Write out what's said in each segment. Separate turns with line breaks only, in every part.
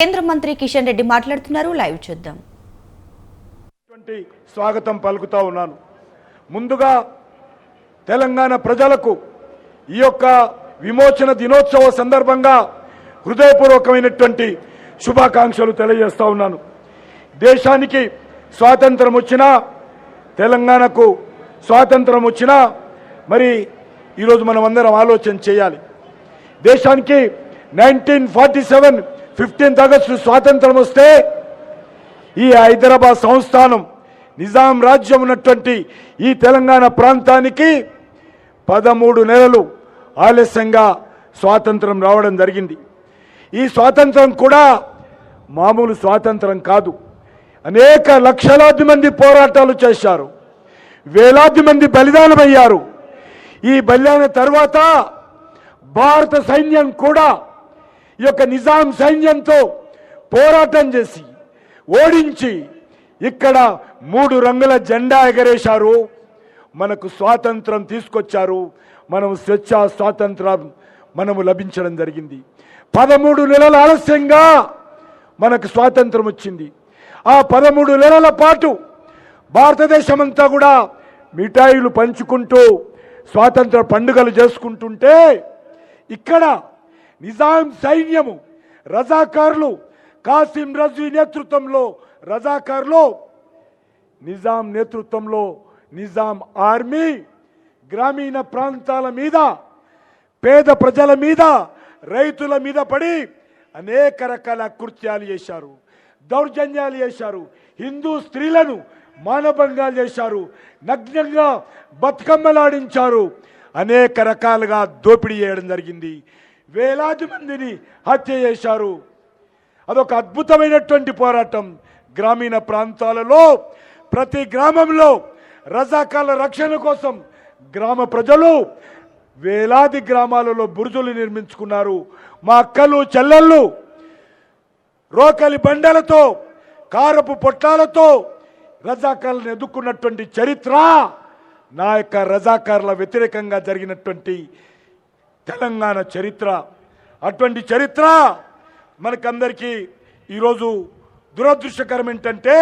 కేంద్ర మంత్రి కిషన్ రెడ్డి మాట్లాడుతున్నారు. లైవ్ చూద్దాం.
స్వాగతం పలుకుతా ఉన్నాను. ముందుగా తెలంగాణ ప్రజలకు ఈ యొక్క విమోచన దినోత్సవ సందర్భంగా హృదయపూర్వకమైనటువంటి శుభాకాంక్షలు తెలియజేస్తా ఉన్నాను. దేశానికి స్వాతంత్రం వచ్చినా, తెలంగాణకు స్వాతంత్రం వచ్చినా మరి ఈరోజు మనం అందరం ఆలోచన చేయాలి. దేశానికి 1947 15 ఆగస్టు స్వాతంత్రం వస్తే ఈ హైదరాబాద్ సంస్థానం నిజాం రాజ్యం ఉన్నటువంటి ఈ తెలంగాణ ప్రాంతానికి 13 నెలలు ఆలస్యంగా స్వాతంత్రం రావడం జరిగింది. ఈ స్వాతంత్రం కూడా మామూలు స్వాతంత్రం కాదు. అనేక లక్షలాది మంది పోరాటాలు చేశారు, వేలాది మంది బలిదానమయ్యారు. ఈ బలిదాన తర్వాత భారత సైన్యం కూడా ఈ యొక్క నిజాం సైన్యంతో పోరాటం చేసి ఓడించి ఇక్కడ 3 రంగుల జెండా ఎగరేశారు. మనకు స్వాతంత్రం తీసుకొచ్చారు. మనం స్వాతంత్రం మనము లభించడం జరిగింది. 13 నెలల ఆలస్యంగా మనకు స్వాతంత్రం వచ్చింది. ఆ 13 నెలల పాటు భారతదేశం అంతా కూడా మిఠాయిలు పంచుకుంటూ స్వాతంత్ర పండుగలు చేసుకుంటుంటే ఇక్కడ నిజాం సైన్యము రజాకారులు, కాసిం రజ్వీ నేతృత్వంలో రజాకారులు, నిజాం నేతృత్వంలో నిజాం ఆర్మీ గ్రామీణ ప్రాంతాల మీద, పేద ప్రజల మీద, రైతుల మీద పడి అనేక రకాల కృత్యాలు చేశారు, దౌర్జన్యాలు చేశారు. హిందూ స్త్రీలను మానభంగాలు చేశారు, నగ్నంగా బతుకమ్మలాడించారు, అనేక రకాలుగా దోపిడీ చేయడం జరిగింది. వేలాది మందిని హత్య చేశారు. అదొక అద్భుతమైనటువంటి పోరాటం. గ్రామీణ ప్రాంతాలలో ప్రతి గ్రామంలో రజాకాల రక్షణ కోసం గ్రామ ప్రజలు వేలాది గ్రామాలలో బురుజులు నిర్మించుకున్నారు. మా అక్కలు చెల్లెళ్ళు రోకలి బండలతో, కారపు పొట్లాలతో రజాకాలను ఎదుర్కొన్నటువంటి చరిత్ర నా యొక్క రజాకారుల వ్యతిరేకంగా జరిగినటువంటి తెలంగాణ చరిత్ర. అటువంటి చరిత్ర మనకందరికీ ఈరోజు దురదృష్టకరం ఏంటంటే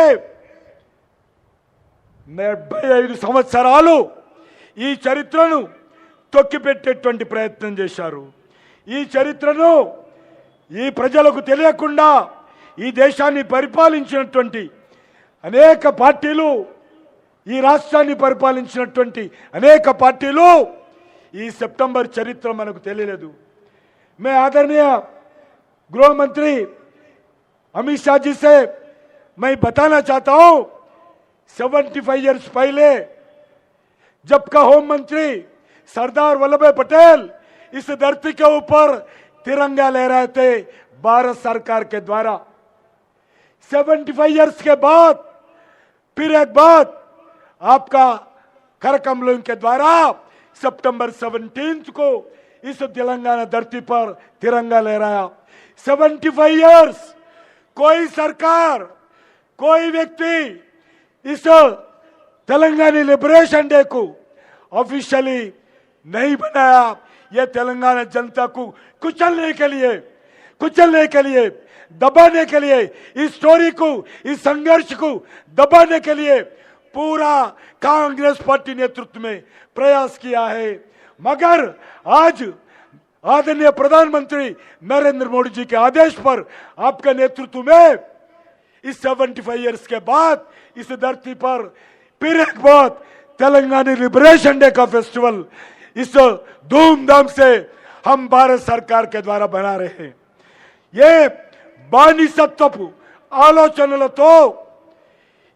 75 సంవత్సరాలు ఈ చరిత్రను తొక్కిపెట్టేటువంటి ప్రయత్నం చేశారు. ఈ చరిత్రను ఈ ప్రజలకు తెలియకుండా ఈ దేశాన్ని పరిపాలించినటువంటి అనేక పార్టీలు, ఈ రాష్ట్రాన్ని పరిపాలించినటువంటి అనేక పార్టీలు ఈ सितंबर चरित्र మనకు తెలియలేదు. मैं आदरणीय गृह मंत्री अमित शाह जी से मैं बताना चाहता हूं, 75 इयर्स पहले जब का होम मंत्री सरदार वल्लभ भाई पटेल इस धरती के ऊपर तिरंगा ले रहे थे भारत सरकार के द्वारा, 75 इयर्स के बाद फिर एक बात आपका कार्यक्रम के द्वारा सितंबर 17 को इस तेलंगाना धरती पर तिरंगा लहराया. 75 इयर्स कोई सरकार, कोई व्यक्ति इस तेलंगाना लिबरेशन डे को ऑफिशियली नहीं बनाया. यह तेलंगाना जनता को कुचलने के लिए, दबाने के लिए, इस स्टोरी को, इस संघर्ष को दबाने के लिए पूरा कांग्रेस पार्टी नेतृत्व में प्रयास किया है. मगर आज आदरणीय प्रधानमंत्री नरेंद्र मोदी जी के आदेश पर आपके नेतृत्व में इस 75 इयर्स के बाद इस धरती पर फिर एक बार तेलंगाना लिबरेशन डे का फेस्टिवल इस धूमधाम से हम भारत सरकार के द्वारा बना रहे हैं. ये బానిసత్వపు ఆలోచనలతో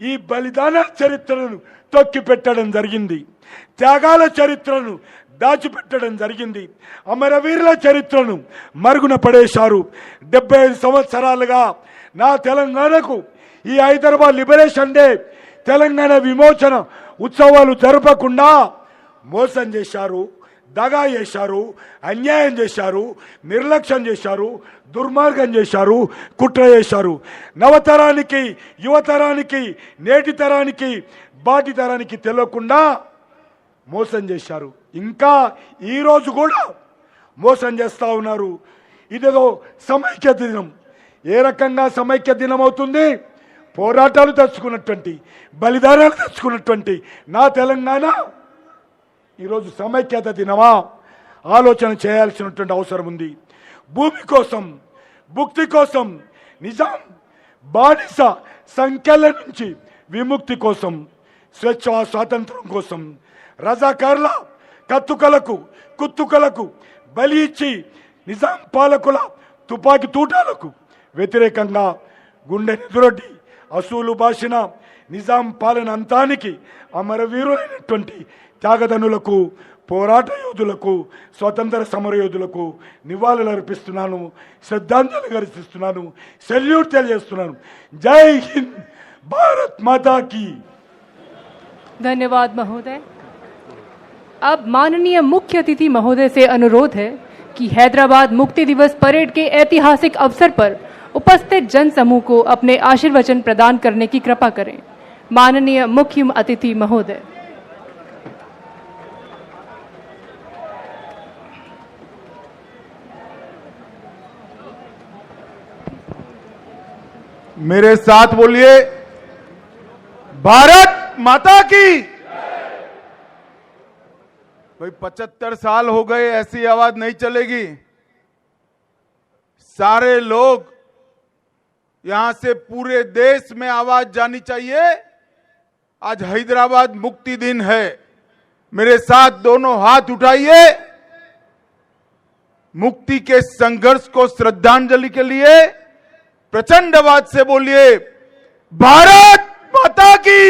ఈ బలిదాన చరిత్రను తొక్కిపెట్టడం జరిగింది, త్యాగాల చరిత్రను దాచిపెట్టడం జరిగింది, అమరవీరుల చరిత్రను మరుగున పడేశారు. 75 సంవత్సరాలుగా నా తెలంగాణకు ఈ హైదరాబాద్ లిబరేషన్ డే, తెలంగాణ విమోచన ఉత్సవాలు జరపకుండా మోసం చేశారు, దగా చేశారు, అన్యాయం చేశారు, నిర్లక్ష్యం చేశారు, దుర్మార్గం చేశారు, కుట్ర చేశారు. నవతరానికి, యువతరానికి, నేటి తరానికి, బాటి తరానికి తెలియకుండా మోసం చేశారు. ఇంకా ఈరోజు కూడా మోసం చేస్తూ ఉన్నారు. ఇదేదో సమైక్యత దినం, ఏ రకంగా సమైక్య దినం అవుతుంది? పోరాటాలు తెచ్చుకున్నటువంటి, బలిదానాలు తెచ్చుకున్నటువంటి నా తెలంగాణ ఈరోజు సమైక్యత దినమా? ఆలోచన చేయాల్సినటువంటి అవసరం ఉంది. భూమి కోసం, భుక్తి కోసం, నిజాం బానిస సంఖ్యల నుంచి విముక్తి కోసం, స్వేచ్ఛ స్వాతంత్రం కోసం, రజాకార్ల కత్తుకలకు కుత్తుకలకు బలి ఇచ్చి నిజాం పాలకుల తుపాకీ తూటాలకు వ్యతిరేకంగా గుండె నిదురొడ్డి అసూలు బాసిన నిజాం పాలన అంతానికి అమరవీరులైనటువంటి త్యాగధనులకు, పోరాట యోధులకు, స్వతంత్ర సమర యోధులకు నివాళులు అర్పిస్తున్నాను, శ్రద్ధాంజలి ఘటిస్తున్నాను, సెల్యూట్ తెలియజేస్తున్నాను. జై హింద్, భారత్ మాతా की।
धन्यवाद महोदय। अब माननीय मुख्य अतिथि महोदय से अनुरोध है कि हैदराबाद मुक्ति दिवस परेड के ऐतिहासिक अवसर पर उपस्थित जन समूह को अपने आशीर्वचन प्रदान करने की कृपा करें। माननीय मुख्य अतिथि महोदय।
मेरे साथ बोलिए, भारत माता की। भाई 75 साल हो गए, ऐसी आवाज नहीं चलेगी। सारे लोग यहां से पूरे देश में आवाज जानी चाहिए। आज हैदराबाद मुक्ति दिन है। मेरे साथ दोनों हाथ उठाइए। मुक्ति के संघर्ष को श्रद्धांजलि के लिए प्रचंड आवाज से बोलिए, भारत माता की,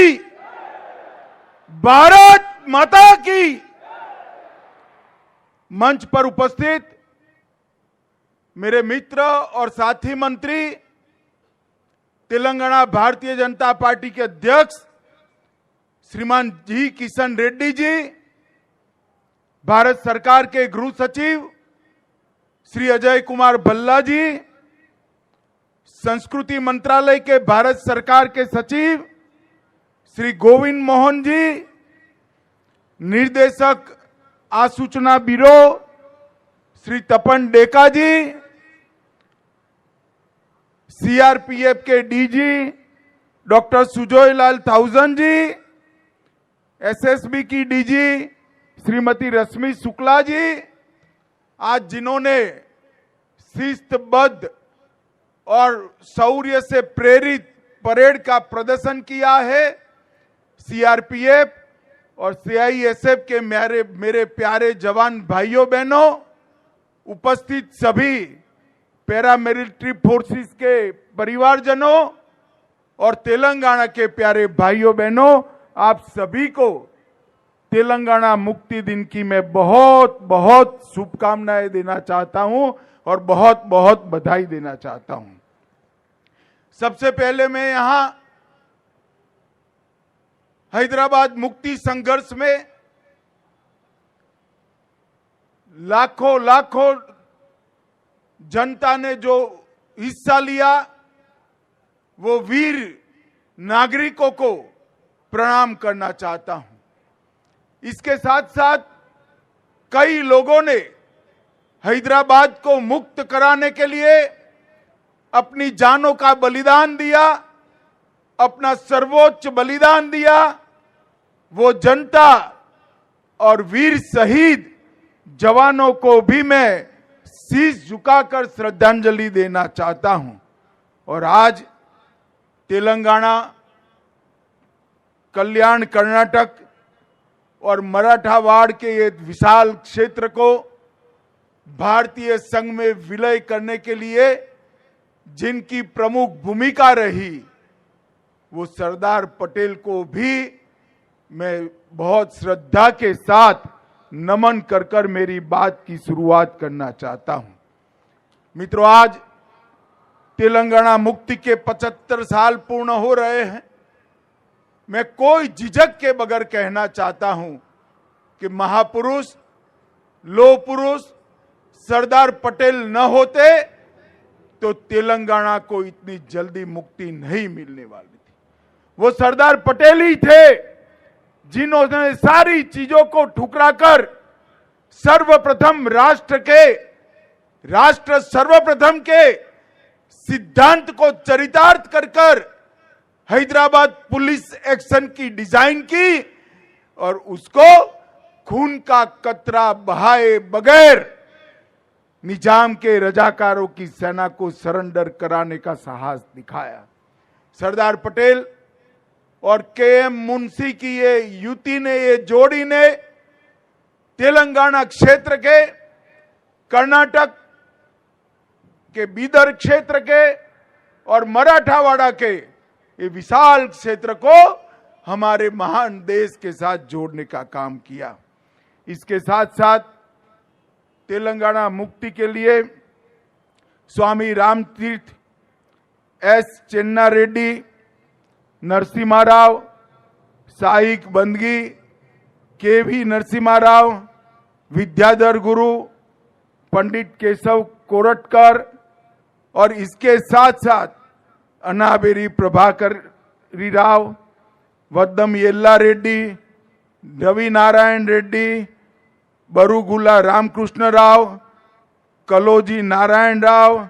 भारत माता की। मंच पर उपस्थित मेरे मित्र और साथी मंत्री, तेलंगाना भारतीय जनता पार्टी के अध्यक्ष श्रीमान जी किशन रेड्डी जी, भारत सरकार के गृह सचिव श्री अजय कुमार भल्ला जी, संस्कृति मंत्रालय के भारत सरकार के सचिव श्री गोविंद मोहन जी, निर्देशक आसूचना ब्यूरो श्री तपन डेका जी, सीआरपीएफ के डीजी डॉक्टर सुजोय लाल थाउजन जी, एसएसबी की डीजी श्रीमती रश्मि शुक्ला जी, आज जिन्होंने शिस्तबद्ध और शौर्य से प्रेरित परेड का प्रदर्शन किया है, सीआरपीएफ और सीआईएसएफ के मेरे प्यारे जवान भाइयों बहनों, उपस्थित सभी पैरामिलिट्री फोर्सेस के परिवारजनों और तेलंगाना के प्यारे भाइयों बहनों, आप सभी को तेलंगाना मुक्ति दिन की मैं बहुत बहुत शुभकामनाएं देना चाहता हूं और बहुत बहुत बधाई देना चाहता हूं। सबसे पहले मैं यहां हैदराबाद मुक्ति संघर्ष में लाखों लाखों जनता ने जो हिस्सा लिया, वो वीर नागरिकों को प्रणाम करना चाहता हूं। इसके साथ साथ कई लोगों ने हैदराबाद को मुक्त कराने के लिए अपनी जानों का बलिदान दिया, अपना सर्वोच्च बलिदान दिया। वो जनता और वीर शहीद जवानों को भी मैं शीश झुकाकर श्रद्धांजलि देना चाहता हूं। और आज तेलंगाना, कल्याण कर्नाटक और मराठावाड़ के ये विशाल क्षेत्र को भारतीय संघ में विलय करने के लिए जिनकी प्रमुख भूमिका रही, वो सरदार पटेल को भी मैं बहुत श्रद्धा के साथ नमन कर कर मेरी बात की शुरुआत करना चाहता हूं। मित्रों, आज तेलंगाना मुक्ति के 75 साल पूर्ण हो रहे हैं। मैं कोई झिझक के बगैर कहना चाहता हूं कि महापुरुष, लोह पुरुष सरदार पटेल न होते तो तेलंगाना को इतनी जल्दी मुक्ति नहीं मिलने वाली थी। वो सरदार पटेल ही थे जिन्होंने सारी चीजों को ठुकराकर सर्वप्रथम राष्ट्र सर्वप्रथम के सिद्धांत को चरितार्थ कर कर हैदराबाद पुलिस एक्शन की डिजाइन की और उसको खून का कतरा बहाए बगैर निजाम के रजाकारों की सेना को सरेंडर कराने का साहस दिखाया। सरदार पटेल और के.एम. मुंशी की ये युति ने, ये जोड़ी ने तेलंगाना क्षेत्र के, कर्नाटक के बीदर क्षेत्र के और मराठावाड़ा के ये विशाल क्षेत्र को हमारे महान देश के साथ जोड़ने का काम किया। इसके साथ साथ तेलंगाना मुक्ति के लिए स्वामी रामतीर्थ, एस चेन्ना रेड्डी, नरसिम्हा राव, साइक बंदगी, के.वी. नरसिम्हा राव, विद्याधर गुरु, पंडित केशव कोरटकर और इसके साथ साथ अनाबेरी प्रभाकर राव, वद्दम येल्ला रेड्डी, रवि नारायण रेड्डी, बरुगुला रामकृष्ण राव, कलोजी नारायण राव,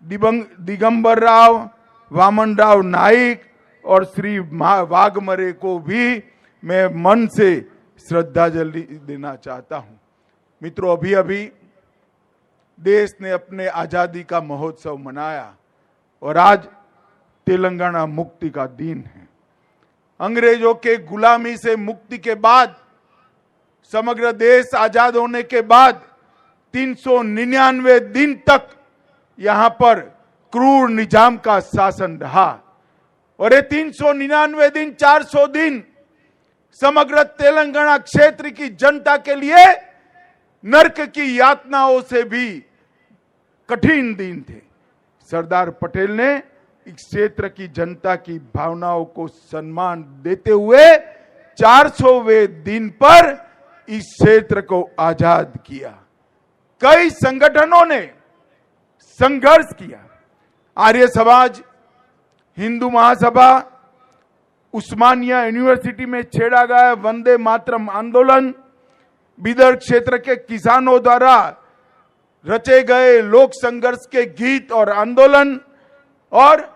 दिगंबर राव, वामन राव नाइक और श्री वाघमरे को भी मैं मन से श्रद्धांजलि देना चाहता हूं। मित्रों, अभी अभी देश ने अपने आजादी का महोत्सव मनाया और आज तेलंगाना मुक्ति का दिन है। अंग्रेजों के गुलामी से मुक्ति के बाद, समग्र देश आजाद होने के बाद 399 दिन तक यहां पर क्रूर निजाम का शासन रहा और ये 399 दिन, 400 दिन समग्र तेलंगाना क्षेत्र की जनता के लिए नरक की यातनाओं से भी कठिन दिन थे। सरदार पटेल ने इस क्षेत्र की जनता की भावनाओं को सम्मान देते हुए 400वें दिन पर इस क्षेत्र को आजाद किया। कई संगठनों ने संघर्ष किया। आर्य समाज, हिंदू महासभा, उस्मानिया यूनिवर्सिटी में छेड़ा गया वंदे मातरम आंदोलन, बीदर क्षेत्र के किसानों द्वारा रचे गए लोक संघर्ष के गीत और आंदोलन और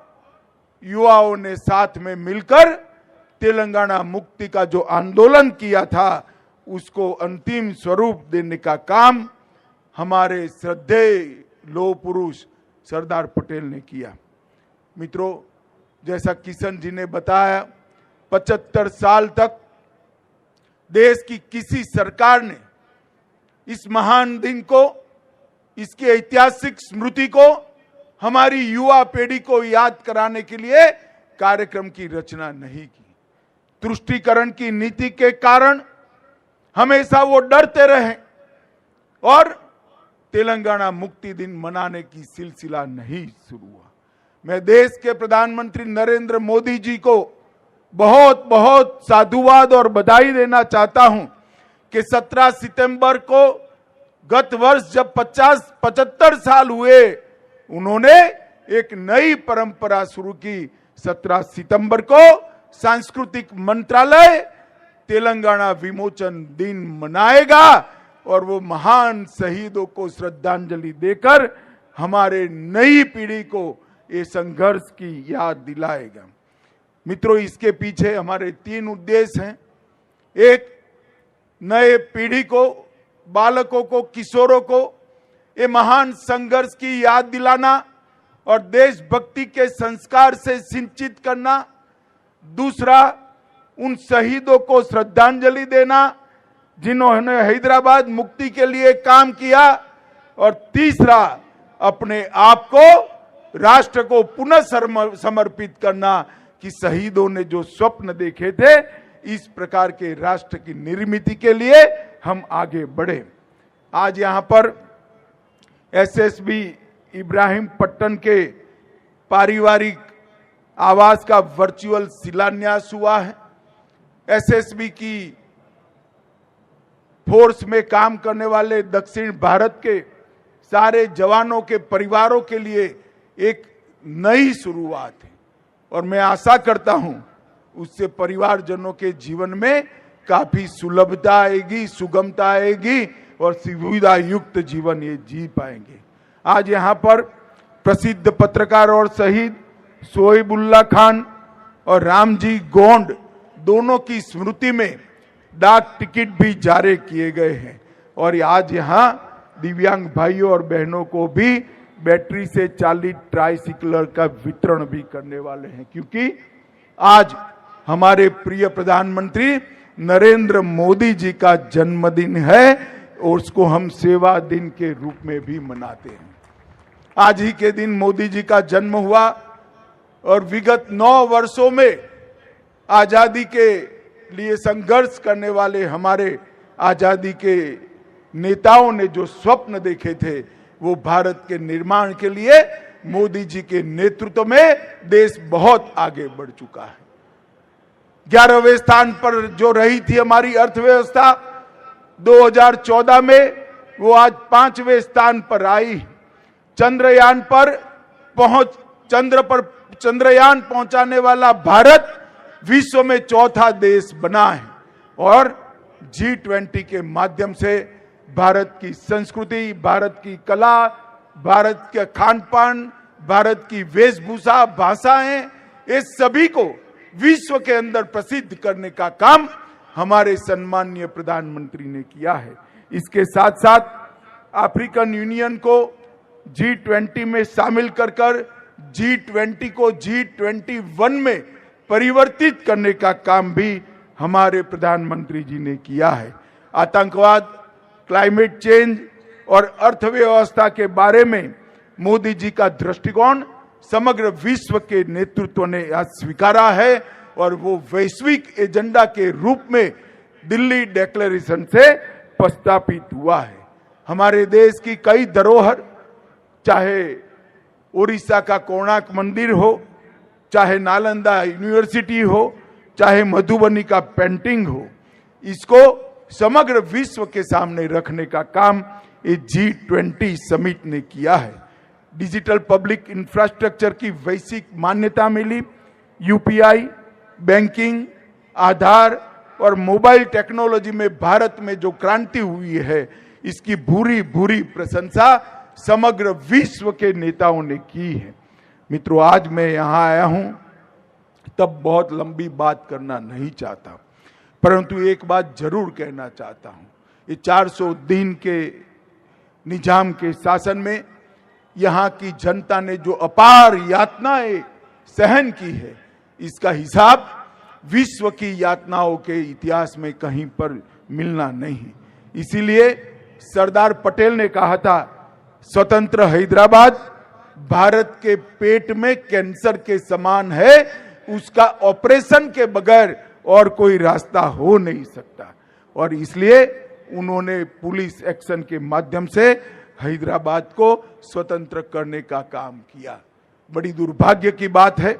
युवाओं ने साथ में मिलकर तेलंगाना मुक्ति का जो आंदोलन किया था उसको अंतिम स्वरूप देने का काम हमारे श्रद्धेय लौह पुरुष सरदार पटेल ने किया। मित्रों, जैसा किशन जी ने बताया, 75 साल तक देश की किसी सरकार ने इस महान दिन को, इसकी ऐतिहासिक स्मृति को हमारी युवा पीढ़ी को याद कराने के लिए कार्यक्रम की रचना नहीं की। तुष्टीकरण की नीति के कारण हमेशा वो डरते रहे और तेलंगाना मुक्ति दिन मनाने की सिलसिला नहीं शुरू हुआ। मैं देश के प्रधानमंत्री नरेंद्र मोदी जी को बहुत बहुत साधुवाद और बधाई देना चाहता हूं कि 17 सितंबर को गत वर्ष जब 75 साल हुए, उन्होंने एक नई परंपरा शुरू की। 17 सितंबर को सांस्कृतिक मंत्रालय तेलंगाना विमोचन दिन मनाएगा और वो महान शहीदों को श्रद्धांजलि देकर हमारे नई पीढ़ी को ये संघर्ष की याद दिलाएगा। मित्रों, इसके पीछे हमारे 3 उद्देश्य हैं। एक, नए पीढ़ी को, बालकों को, किशोरों को ये महान संघर्ष की याद दिलाना और देशभक्ति के संस्कार से सिंचित करना। दूसरा, उन शहीदों को श्रद्धांजलि देना जिन्होंने हैदराबाद मुक्ति के लिए काम किया। और तीसरा, अपने आप को राष्ट्र को पुनः समर्पित करना कि शहीदों ने जो स्वप्न देखे थे, इस प्रकार के राष्ट्र की निर्मित के लिए हम आगे बढ़े। आज यहां पर एसएसबी इब्राहिम पट्टन के पारिवारिक आवास का वर्चुअल शिलान्यास हुआ है। एसएसबी की फोर्स में काम करने वाले दक्षिण भारत के सारे जवानों के परिवारों के लिए एक नई शुरुआत है और मैं आशा करता हूं उससे परिवारजनों के जीवन में काफी सुलभता आएगी, सुगमता आएगी और सुविधा युक्त जीवन ये जी पाएंगे। आज यहां पर प्रसिद्ध पत्रकार और शहीद शोएबुल्ला खान और रामजी गोंड दोनों की स्मृति में डाक टिकट भी जारी किए गए हैं। और आज यहाँ दिव्यांग भाइयों और बहनों को भी बैटरी से चालित ट्राइसिकलर का वितरण भी करने वाले हैं, क्योंकि आज हमारे प्रिय प्रधानमंत्री नरेंद्र मोदी जी का जन्मदिन है और उसको हम सेवा दिन के रूप में भी मनाते हैं। आज ही के दिन मोदी जी का जन्म हुआ और विगत 9 वर्षों में आजादी के लिए संघर्ष करने वाले हमारे आजादी के नेताओं ने जो स्वप्न देखे थे वो भारत के निर्माण के लिए मोदी जी के नेतृत्व में देश बहुत आगे बढ़ चुका है। 11वें स्थान पर जो रही थी हमारी अर्थव्यवस्था 2014 में, वो आज 5वें स्थान पर आई। चंद्रयान पहुंचाने वाला भारत विश्व में चौथा देश बना है और G20 के माध्यम से भारत की संस्कृति, भारत की कला, भारत के खान-पान, भारत की वेशभूषा, भाषाएं, इस सभी को विश्व के अंदर प्रसिद्ध करने का काम हमारे सम्माननीय प्रधानमंत्री ने किया है। इसके साथ साथ अफ्रीकन यूनियन को G20 में शामिल कर G20 को G21 में परिवर्तित करने का काम भी हमारे प्रधानमंत्री जी ने किया है। आतंकवाद, क्लाइमेट चेंज और अर्थव्यवस्था के बारे में मोदी जी का दृष्टिकोण समग्र विश्व के नेतृत्व ने आज स्वीकारा है और वो वैश्विक एजेंडा के रूप में दिल्ली डिक्लेरेशन से प्रस्तापित हुआ है। हमारे देश की कई धरोहर, चाहे उड़ीसा का कोणार्क मंदिर हो, चाहे नालंदा यूनिवर्सिटी हो, चाहे मधुबनी का पेंटिंग हो, इसको समग्र विश्व के सामने रखने का काम ये G20 समिट ने किया है। डिजिटल पब्लिक इंफ्रास्ट्रक्चर की वैश्विक मान्यता मिली। यूपीआई, बैंकिंग, आधार और मोबाइल टेक्नोलॉजी में भारत में जो क्रांति हुई है, इसकी भूरी भूरी प्रशंसा समग्र विश्व के नेताओं ने की है। मित्रों, आज मैं यहां आया हूं तब बहुत लंबी बात करना नहीं चाहता, परंतु एक बात जरूर कहना चाहता हूं। ये 400 दिन के निजाम के शासन में यहाँ की जनता ने जो अपार यातनाएं सहन की है, इसका हिसाब विश्व की यातनाओं के इतिहास में कहीं पर मिलना नहीं। इसीलिए सरदार पटेल ने कहा था, स्वतंत्र हैदराबाद भारत के पेट में कैंसर के समान है, उसका ऑपरेशन के बगैर और कोई रास्ता हो नहीं सकता। और इसलिए उन्होंने पुलिस एक्शन के माध्यम से हैदराबाद को स्वतंत्र करने का काम किया। बड़ी दुर्भाग्य की बात है,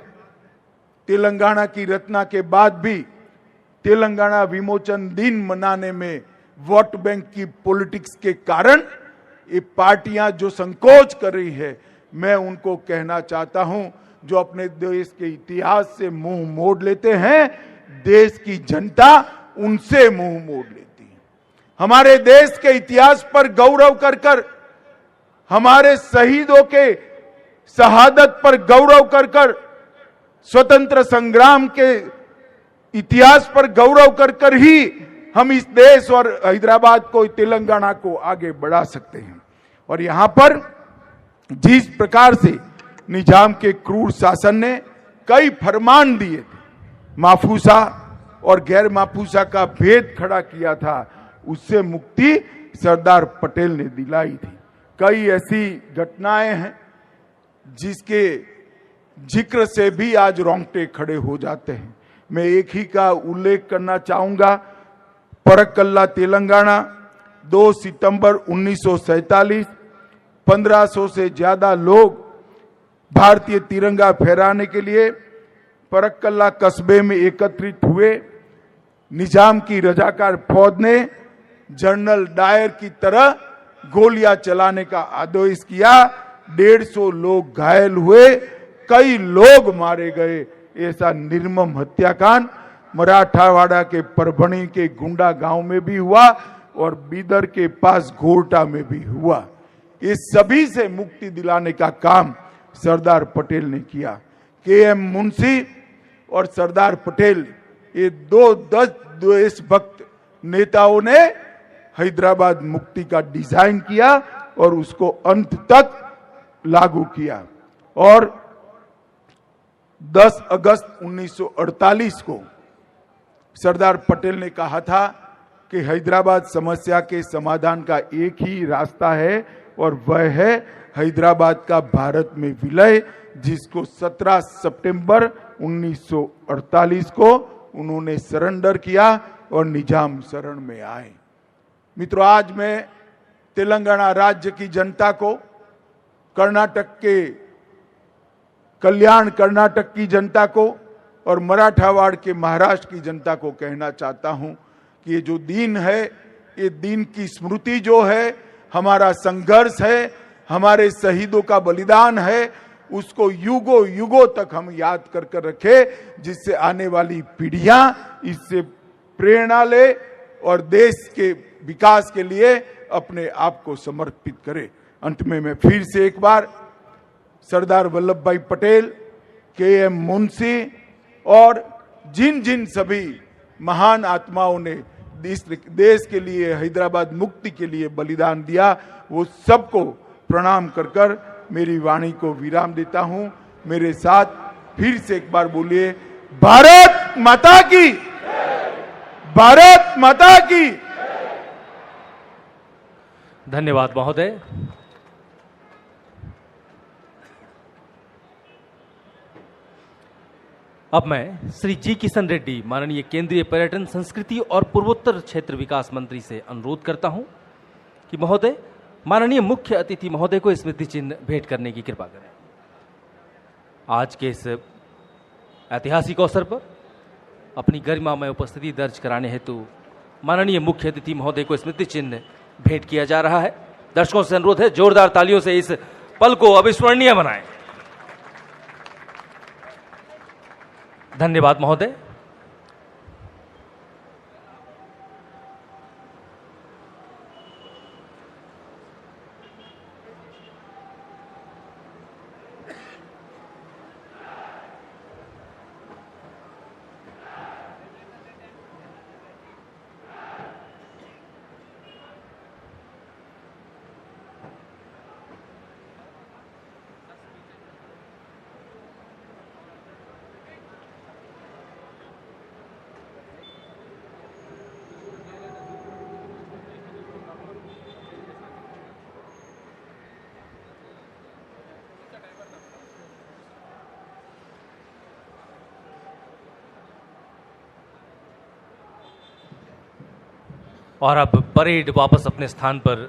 तेलंगाना की रचना के बाद भी तेलंगाना विमोचन दिन मनाने में वोट बैंक की पॉलिटिक्स के कारण ये पार्टियां जो संकोच कर रही है, मैं उनको कहना चाहता हूं, जो अपने देश के इतिहास से मुंह मोड़ लेते हैं, देश की जनता उनसे मुंह मोड़ लेती है। हमारे देश के इतिहास पर गौरव कर हमारे शहीदों के शहादत पर गौरव कर स्वतंत्र संग्राम के इतिहास पर गौरव कर ही हम इस देश और हैदराबाद को, तेलंगाना को आगे बढ़ा सकते हैं। और यहां पर जिस प्रकार से निजाम के क्रूर शासन ने कई फरमान दिए थे, माफूसा और गैर माफूसा का भेद खड़ा किया था, उससे मुक्ति सरदार पटेल ने दिलाई थी। कई ऐसी घटनाएं हैं जिसके जिक्र से भी आज रोंगटे खड़े हो जाते हैं। मैं एक ही का उल्लेख करना चाहूंगा। परक्कल्ला तेलंगाना 2 सितंबर 1947, 1500 से ज्यादा लोग भारतीय तिरंगा फहराने के लिए परक्कल्ला कस्बे में एकत्रित हुए। निजाम की रजाकार फौज ने जनरल डायर की तरह गोलियां चलाने का आदेश किया। 150 लोग घायल हुए, कई लोग मारे गए। ऐसा निर्मम हत्याकांड मराठावाड़ा के परभणी के गुंडा गांव में भी हुआ और बीदर के पास घोरटा में भी हुआ। इस सभी से मुक्ति दिलाने का काम सरदार पटेल ने किया। के.एम. मुंशी और सरदार पटेल, ये दो देशभक्त नेताओं ने हैदराबाद मुक्ति का डिजाइन किया और उसको अंत तक लागू किया। और 10 अगस्त 1948 को सरदार पटेल ने कहा था कि हैदराबाद समस्या के समाधान का एक ही रास्ता है और वह है हैदराबाद का भारत में विलय, जिसको 17 सितंबर 1948 को उन्होंने सरेंडर किया और निजाम शरण में आए। मित्रों, आज मैं तेलंगाना राज्य की जनता को, कर्नाटक के कल्याण कर्नाटक की जनता को और मराठावाड़ के महाराष्ट्र की जनता को कहना चाहता हूं कि ये जो दिन है, ये दिन की स्मृति जो है, हमारा संघर्ष है, हमारे शहीदों का बलिदान है, उसको युगों युगों तक हम याद कर कर रखें, जिससे आने वाली पीढ़ियां इससे प्रेरणा ले और देश के विकास के लिए अपने आप को समर्पित करें। अंत में मैं फिर से एक बार सरदार वल्लभ भाई पटेल, के.एम. मुंशी और जिन जिन सभी महान आत्माओं ने देश के लिए, हैदराबाद मुक्ति के लिए बलिदान दिया, वो सबको प्रणाम कर कर मेरी वाणी को विराम देता हूं। मेरे साथ फिर से एक बार बोलिए, भारत माता की, भारत माता की।
धन्यवाद महोदय। अब मैं श्री जी किशन रेड्डी, माननीय केंद्रीय पर्यटन, संस्कृति और पूर्वोत्तर क्षेत्र विकास मंत्री से अनुरोध करता हूं कि महोदय माननीय मुख्य अतिथि महोदय को स्मृति चिन्ह भेंट करने की कृपा करें। आज के इस ऐतिहासिक अवसर पर अपनी गरिमा में उपस्थिति दर्ज कराने हेतु माननीय मुख्य अतिथि महोदय को स्मृति चिन्ह भेंट किया जा रहा है। दर्शकों से अनुरोध है, जोरदार तालियों से इस पल को अविस्मरणीय बनाएं। धन्यवाद महोदय। और अब परेड वापस अपने स्थान पर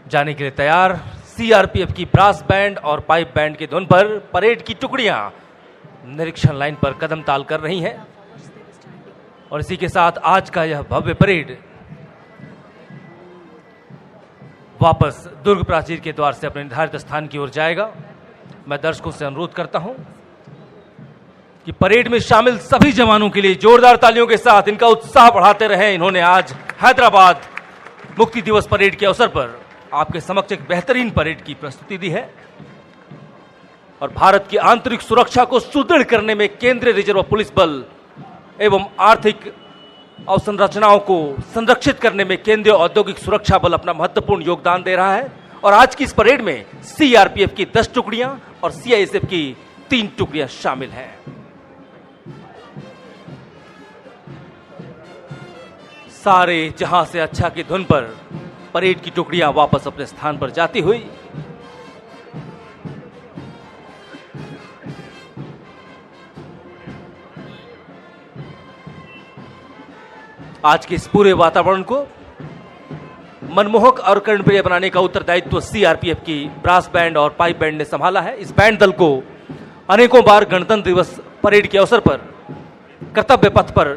जाने के लिए तैयार। सीआरपीएफ की ब्रास बैंड और पाइप बैंड की धुन पर परेड की टुकड़ियां निरीक्षण लाइन पर कदम ताल कर रही हैं और इसी के साथ आज का यह भव्य परेड वापस दुर्ग प्राचीर के द्वार से अपने निर्धारित स्थान की ओर जाएगा। मैं दर्शकों से अनुरोध करता हूं कि परेड में शामिल सभी जवानों के लिए जोरदार तालियों के साथ इनका उत्साह बढ़ाते रहें। इन्होंने आज हैदराबाद मुक्ति दिवस परेड के अवसर पर आपके समक्ष एक बेहतरीन परेड की प्रस्तुति दी है और भारत की आंतरिक सुरक्षा को सुदृढ़ करने में केंद्रीय रिजर्व पुलिस बल एवं आर्थिक अवसंरचनाओं को संरक्षित करने में केंद्रीय औद्योगिक सुरक्षा बल अपना महत्वपूर्ण योगदान दे रहा है। और आज की इस परेड में सीआरपीएफ की 10 टुकड़ियां और सीआईएसएफ की 3 टुकड़ियां शामिल हैं। सारे जहां से अच्छा की धुन पर परेड की टुकड़ियां वापस अपने स्थान पर जाती हुई आज के इस पूरे वातावरण को मनमोहक और कर्णप्रिय बनाने का उत्तरदायित्व सीआरपीएफ की ब्रास बैंड और पाइप बैंड ने संभाला है। इस बैंड दल को अनेकों बार गणतंत्र दिवस परेड के अवसर पर कर्तव्य पथ पर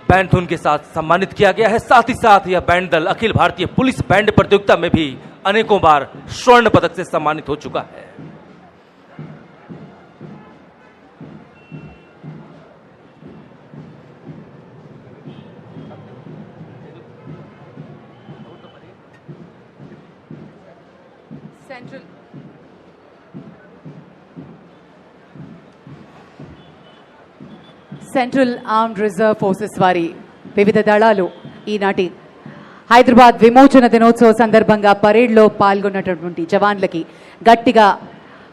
बैंड धुन के साथ सम्मानित किया गया है। साथ ही साथ यह बैंड दल अखिल भारतीय पुलिस बैंड प्रतियोगिता में भी अनेकों बार स्वर्ण पदक से सम्मानित हो चुका है।
సెంట్రల్ ఆర్మ్డ్ రిజర్వ్ ఫోర్సెస్ వారి వివిధ దళాలు ఈనాటి హైదరాబాద్ విమోచన దినోత్సవ సందర్భంగా పరేడ్లో పాల్గొన్నటువంటి జవాన్లకి గట్టిగా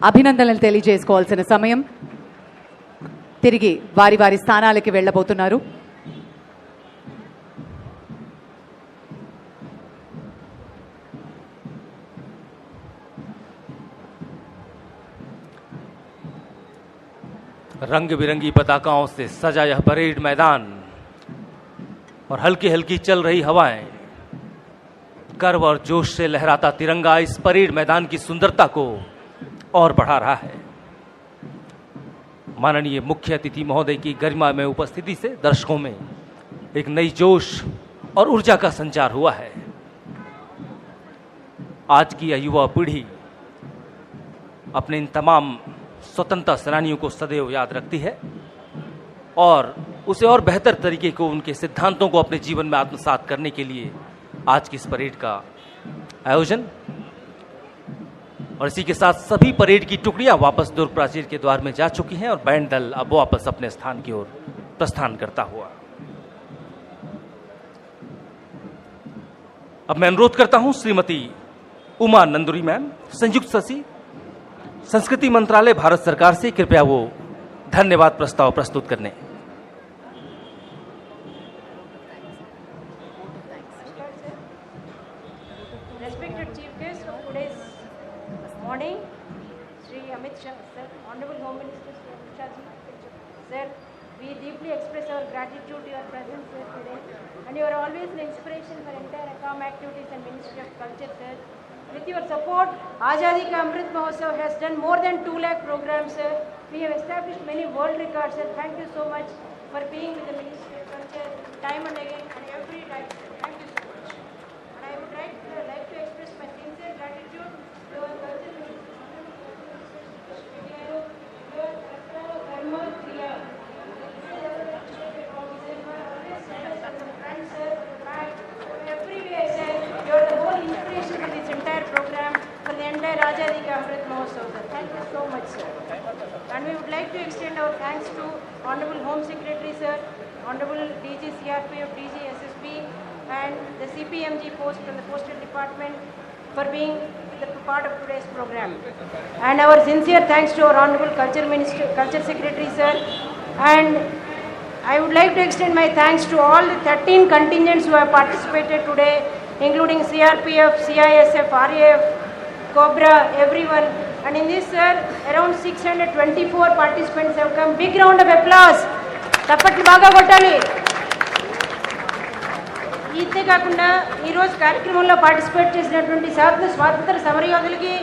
అభినందనలు తెలియజేసుకోవాల్సిన సమయం. తిరిగి వారి వారి స్థానాలకి వెళ్ళబోతున్నారు.
रंग बिरंगी पताकाओं से सजा यह परेड मैदान और हल्की हल्की चल रही हवाएं, गर्व और जोश से लहराता तिरंगा इस परेड मैदान की सुंदरता को और बढ़ा रहा है. माननीय मुख्य अतिथि महोदय की गरिमा में उपस्थिति से दर्शकों में एक नई जोश और ऊर्जा का संचार हुआ है. आज की यह युवा पीढ़ी अपने इन तमाम स्वतंत्रता सेनानियों को सदैव याद रखती है और उसे और बेहतर तरीके को उनके सिद्धांतों को अपने जीवन में आत्मसात करने के लिए आज की इस परेड का आयोजन. और इसी के साथ सभी परेड की टुकड़ियां वापस दुर्ग प्राचीर के द्वार में जा चुकी हैं और बैंड दल अब वापस अपने स्थान की ओर प्रस्थान करता हुआ. अब मैं अनुरोध करता हूं श्रीमती उमा नंदुरी मैम, संयुक्त सचिव संस्कृति मंत्रालय भारत सरकार से, कृपया वो धन्यवाद प्रस्ताव प्रस्तुत करने.
Respected Chief Guest of today's morning, Sri Amit Shah, Sir, Honorable Home Minister Sri Amit Shah Ji, Sir, we deeply express our gratitude to your presence here today, and you are always an inspiration for entire ACOM activities and Ministry of Culture, Sir. With your support, Azadi Ka Amrit Mahotsav has done more than 2 lakh programs, sir. We have established many world records, sir. Thank you so much for being with the Ministry of Culture time and again and every time, sir. Thank you so much. And I would like to express my sincere gratitude to our Culture Minister, everywhere, sir. You are the whole inspiration for this entire program, for the entire Azadi Ka Amrit Mahotsav, sir. Thank you so much, sir. And we would like to extend our thanks to Honorable Home Secretary, sir, Honorable DG CRPF, DG SSB, and the CPMG post from the Postal Department for being the part of today's program. And our sincere thanks to our Honorable Culture Minister, Culture Secretary, sir. And I would like to extend my thanks to all the 13 contingents who have participated today, including CRPF, CISF, RAF, Cobra, everyone. And in this, sir, around 624 participants have come. Big round of applause. Tappatlu baga kottali. ఇంతే కాకుండా ఈరోజు కార్యక్రమంలో participate చేసినటువంటి స్వాతంత్ర సమరయోధులకి